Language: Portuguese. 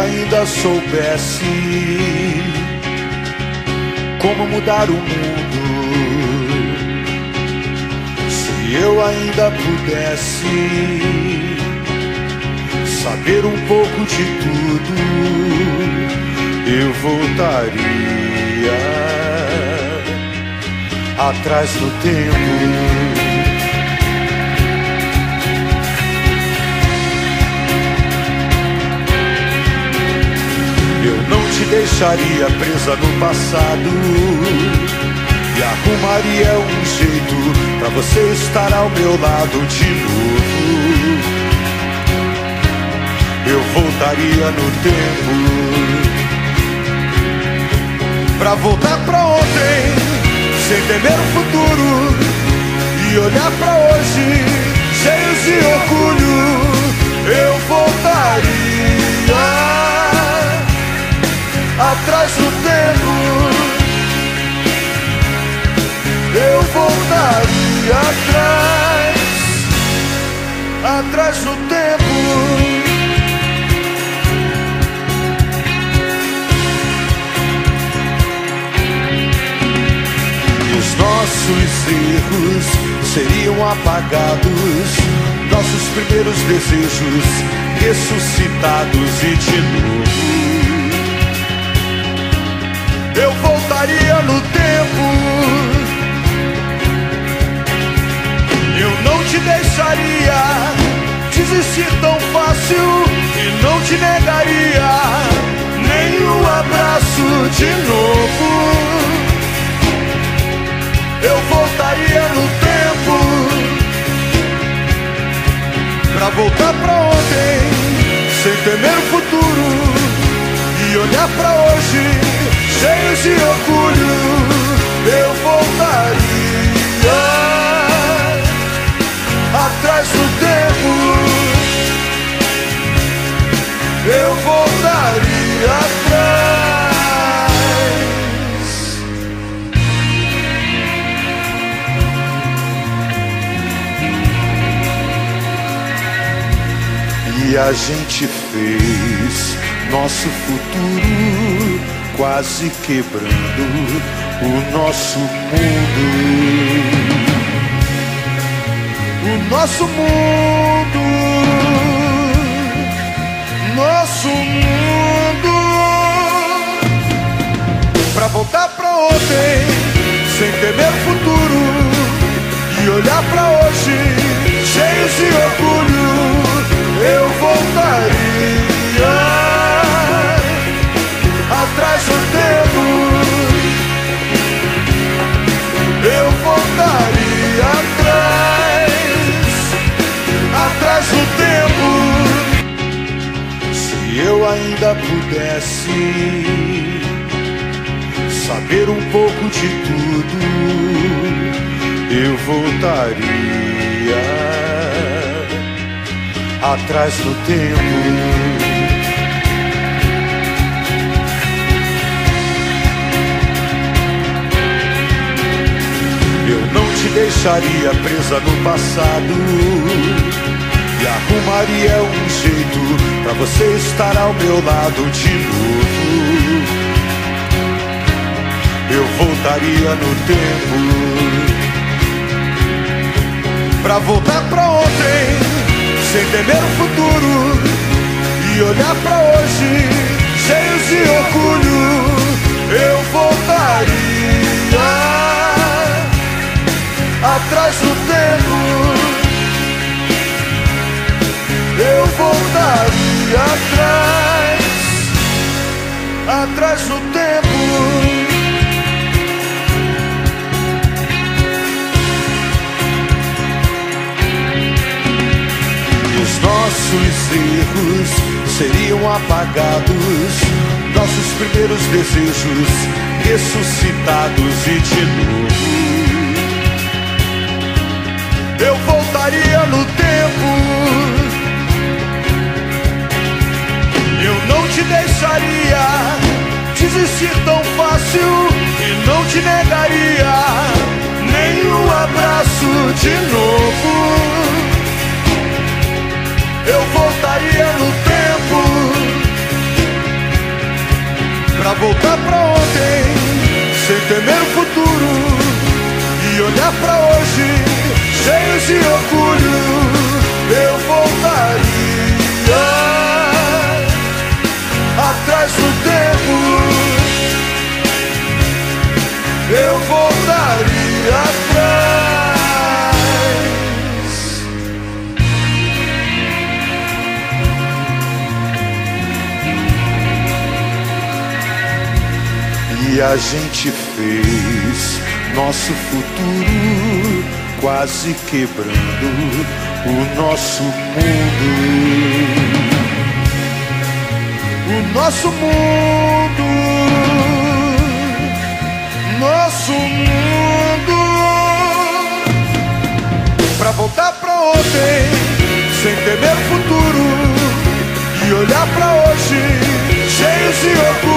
ainda soubesse como mudar o mundo, se eu ainda pudesse saber um pouco de tudo, eu voltaria atrás no tempo. Eu não te deixaria presa no passado e arrumaria um jeito pra você estar ao meu lado de novo. Eu voltaria no tempo pra voltar pra ontem, sem temer o futuro, e olhar pra hoje, cheios de orgulho. Eu voltaria atrás do tempo. Eu voltaria atrás do tempo. Os nossos erros seriam apagados, nossos primeiros desejos ressuscitados e de novo. Eu voltaria no tempo. Eu não te deixaria desistir tão fácil e não te negaria nem um abraço de novo. Eu voltaria no tempo pra voltar pra ontem, sem temer o futuro, e olhar pra hoje, cheios de orgulho. Eu voltaria atrás do tempo. Eu voltaria atrás. E a gente fez nosso futuro, quase quebrando o nosso mundo. O nosso mundo, nosso mundo. Pra voltar pra ontem, sem temer o futuro, e olhar pra hoje, cheios de orgulho. Eu voltaria atrás do tempo. Eu voltaria atrás do tempo. Se eu ainda pudesse saber um pouco de tudo, eu voltaria atrás do tempo. Eu não te deixaria presa no passado e arrumaria um jeito pra você estar ao meu lado de novo. Eu voltaria no tempo pra voltar pra ontem, sem temer o futuro, e olhar pra hoje, cheios de orgulho. Eu voltaria atrás do tempo. Eu voltaria atrás do tempo. Os nossos erros seriam apagados, nossos primeiros desejos ressuscitados e de novo. Eu voltaria no tempo. Eu não te deixaria desistir tão fácil e não te negaria nem um abraço de novo. Eu voltaria no tempo voltar pra ontem, sem temer o futuro, e olhar pra hoje, cheios de orgulho. Eu voltaria atrás do tempo, eu voltaria atrás. E a gente fez nosso futuro, quase quebrando o nosso mundo. O nosso mundo, nosso mundo. Pra voltar pra ontem, sem temer o futuro, e olhar pra hoje, cheios de orgulho.